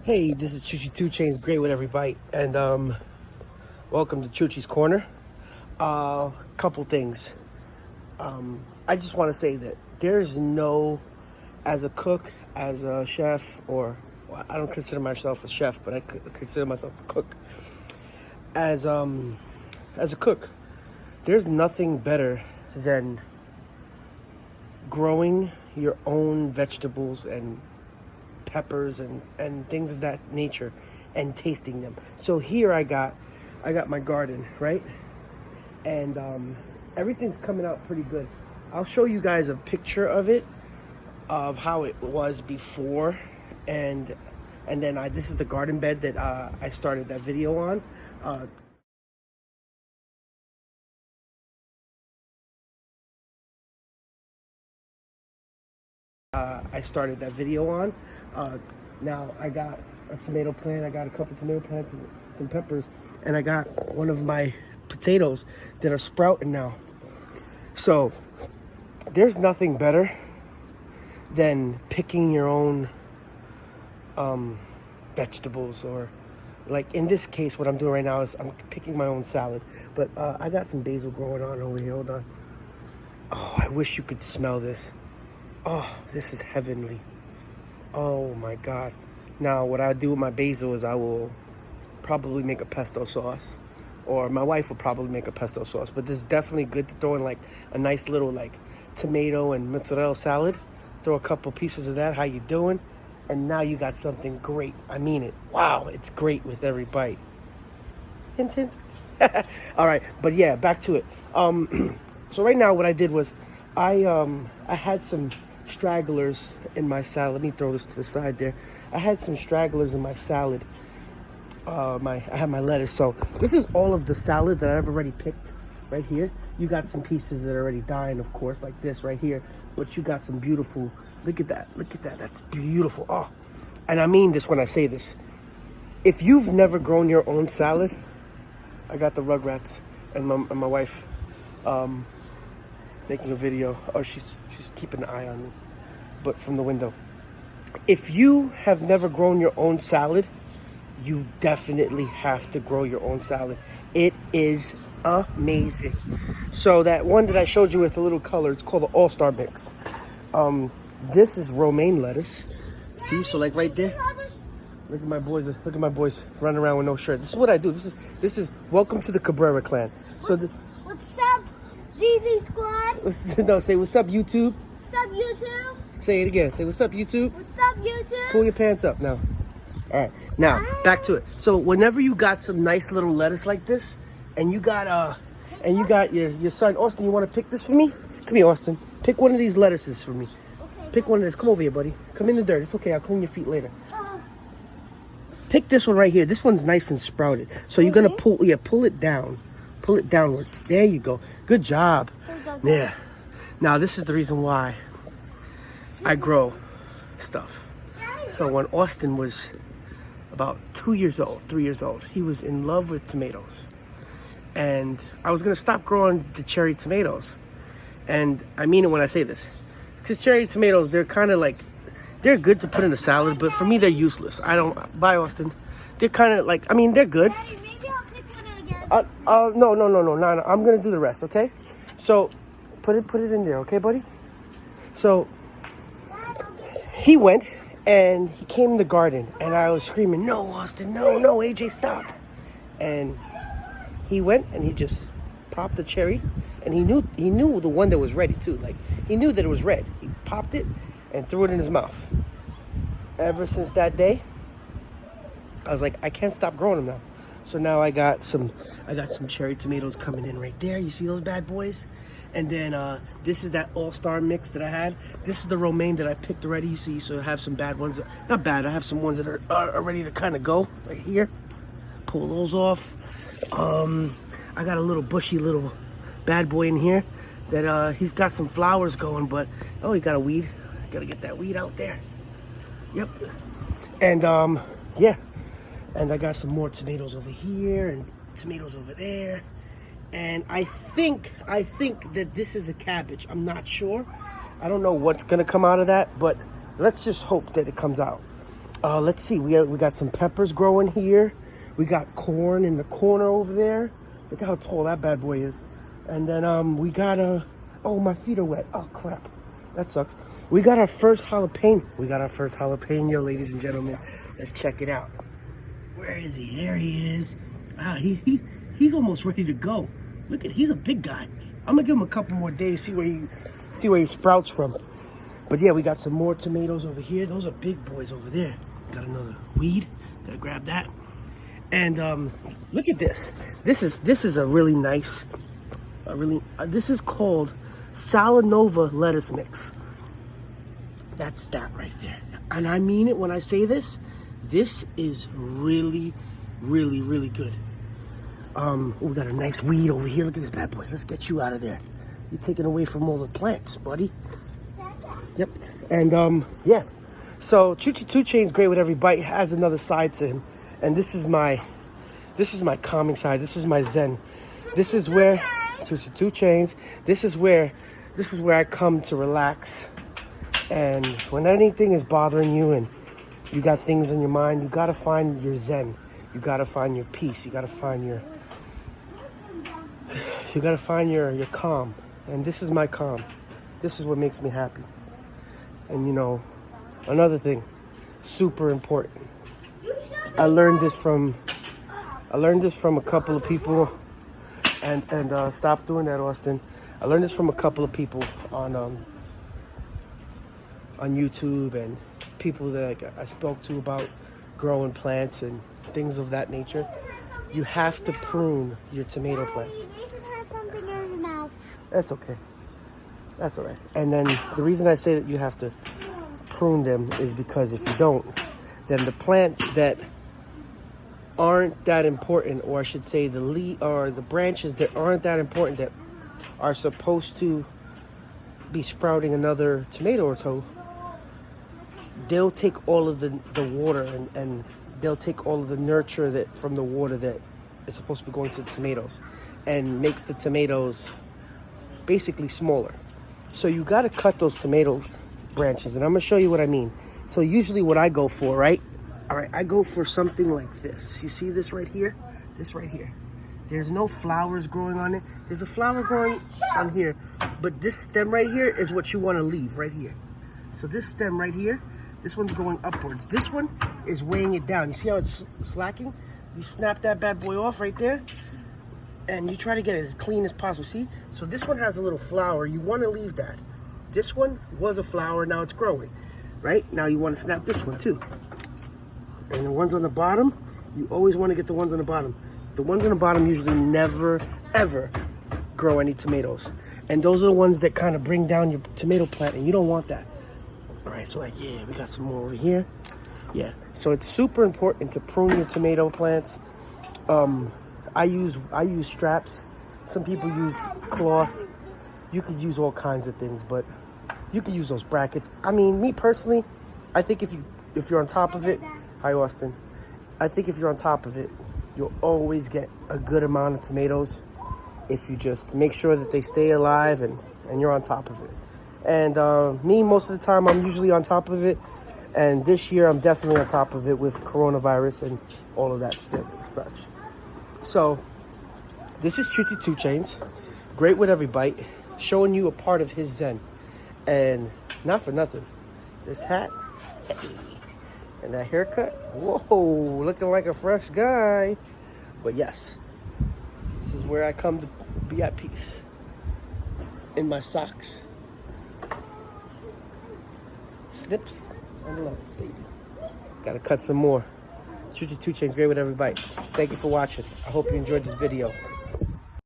Hey, this is Chuchi 2 Chains, great with every bite, and welcome to Chuchi's Corner. Couple things. I just want to say that there's no, as a cook, as a chef, or well, I don't consider myself a chef, but I consider myself a cook. As a cook, there's nothing better than growing your own vegetables and peppers and things of that nature and tasting them. So here I got my garden, right? And everything's coming out pretty good. I'll show you guys a picture of it, of how it was before, and then this is the garden bed that I started that video on. Now I got a tomato plant, I got a couple tomato plants and some peppers, and I got one of my potatoes that are sprouting now. So there's nothing better than picking your own vegetables, or like in this case, what I'm doing right now is I'm picking my own salad. But I got some basil growing on over here. Hold on. Oh, I wish you could smell this. Oh, this is heavenly. Oh my God. Now what I do with my basil is I will probably make a pesto sauce, or my wife will probably make a pesto sauce, but this is definitely good to throw in like a nice little like tomato and mozzarella salad. Throw a couple pieces of that. How you doing? And now you got something great. I mean it. Wow, it's great with every bite. Hint, hint. All right, but yeah, back to it. So right now what I did was I had some stragglers in my salad. Let me throw this to the side there. I had some stragglers in my salad. I had my lettuce. So this is all of the salad that I've already picked right here. You got some pieces that are already dying, of course, like this right here. But you got some beautiful, look at that. Look at that. That's beautiful. Oh, and I mean this when I say this. If you've never grown your own salad, I got the Rugrats and my wife making a video. Oh, she's keeping an eye on me, but from the window. If you have never grown your own salad, you definitely have to grow your own salad. It is amazing. So that one that I showed you with a little color, it's called the All-Star Mix. This is romaine lettuce. See, so like right there. Look at my boys running around with no shirt. This is what I do. This is welcome to the Cabrera clan. So what's up, ZZ Squad? No, say what's up, YouTube. What's up, YouTube? Say it again. Say what's up, YouTube. What's up, YouTube? Pull your pants up now. All right, now back to it. So whenever you got some nice little lettuce like this, and you got your son Austin, you want to pick this for me? Come here, Austin. Pick one of these lettuces for me. Okay. Pick one of this. Come over here, buddy. Come in the dirt. It's okay. I'll clean your feet later. Pick this one right here. This one's nice and sprouted. So you're gonna pull it down. Pull it downwards. There you go. Good job. Yeah. Now this is the reason why I grow stuff. So when Austin was about 3 years old, he was in love with tomatoes. And I was gonna stop growing the cherry tomatoes. And I mean it when I say this. Because cherry tomatoes, they're kind of like, they're good to put in a salad, but for me, they're useless. I don't, bye Austin. They're kind of like, I mean, they're good. Daddy, maybe I'll pick one again. No. I'm gonna do the rest, okay? So, put it in there, okay, buddy? So, he went and he came in the garden, and I was screaming, "No, Austin, no, AJ, stop!" And he went and he just popped the cherry, and he knew the one that was ready too. Like he knew that it was red. He popped it and threw it in his mouth. Ever since that day, I was like, I can't stop growing them now. So now I got some cherry tomatoes coming in right there. You see those bad boys? And then this is that all-star mix that I had. This is the romaine that I picked already. You see, so I have some bad ones. Not bad, I have some ones that are ready to kind of go right here. Pull those off. I got a little bushy little bad boy in here that he's got some flowers going, but oh, he got a weed. Gotta get that weed out there. Yep. And yeah. And I got some more tomatoes over here and tomatoes over there. And I think that this is a cabbage. I'm not sure. I don't know what's gonna come out of that, but let's just hope that it comes out. Let's see. We got some peppers growing here. We got corn in the corner over there. Look how tall that bad boy is. And then we got oh, my feet are wet. Oh crap, that sucks. We got our first jalapeno. Ladies and gentlemen. Let's check it out. Where is he? There he is. Ah, he's almost ready to go. Look at, he's a big guy. I'm gonna give him a couple more days, see where he sprouts from. But yeah, we got some more tomatoes over here. Those are big boys over there. Got another weed. Gotta grab that. And look at this. This is a really nice, this is called Salanova lettuce mix. That's that right there. And I mean it when I say this. This is really, really, really good. We got a nice weed over here. Look at this bad boy. Let's get you out of there. You're taking away from all the plants, buddy. Yep. And yeah. So Choo Choo Chain's great with every bite. Has another side to him, and this is my calming side. This is my zen. This is where Choo Chains. This is where I come to relax. And when anything is bothering you and you got things on your mind, you gotta find your zen. You gotta find your peace. You gotta find your calm. And this is my calm. This is what makes me happy. And you know, another thing, super important. I learned this from a couple of people, and stop doing that, Austin. I learned this from a couple of people on YouTube and people that I spoke to about growing plants and things of that nature. You have to prune your tomato plants. Nathan has something in his mouth. That's okay. That's all right. And then the reason I say that you have to prune them is because if you don't, then the plants that aren't that important, or I should say the branches that aren't that important that are supposed to be sprouting another tomato or so, they'll take all of the water and they'll take all of the nurture that from the water that is supposed to be going to the tomatoes and makes the tomatoes basically smaller. So you got to cut those tomato branches, and I'm going to show you what I mean. So usually what I go for, right? All right, I go for something like this. You see this right here? This right here. There's no flowers growing on it. There's a flower growing on here, but this stem right here is what you want to leave right here. So this stem right here, this one's going upwards. This one is weighing it down. You see how it's slacking? You snap that bad boy off right there, and you try to get it as clean as possible. See? So this one has a little flower. You want to leave that. This one was a flower. Now it's growing, right? Now you want to snap this one too. And the ones on the bottom, you always want to get the ones on the bottom. The ones on the bottom usually never, ever grow any tomatoes. And those are the ones that kind of bring down your tomato plant, and you don't want that. All right, so like, yeah, we got some more over here. Yeah, so it's super important to prune your tomato plants. I use straps. Some people use cloth. You could use all kinds of things, but you could use those brackets. I mean, me personally, I think if you're on top of it, hi Austin. I think if you're on top of it, you'll always get a good amount of tomatoes if you just make sure that they stay alive and you're on top of it. And me, most of the time, I'm usually on top of it. And this year, I'm definitely on top of it with coronavirus and all of that such. So, this is Choo Chains. Great with every bite. Showing you a part of his zen. And not for nothing, this hat and that haircut, whoa, looking like a fresh guy. But yes, this is where I come to be at peace. In my socks. Snips and loves, baby. Gotta cut some more. Choo Chains, great with every bite. Thank you for watching. I hope you enjoyed this video.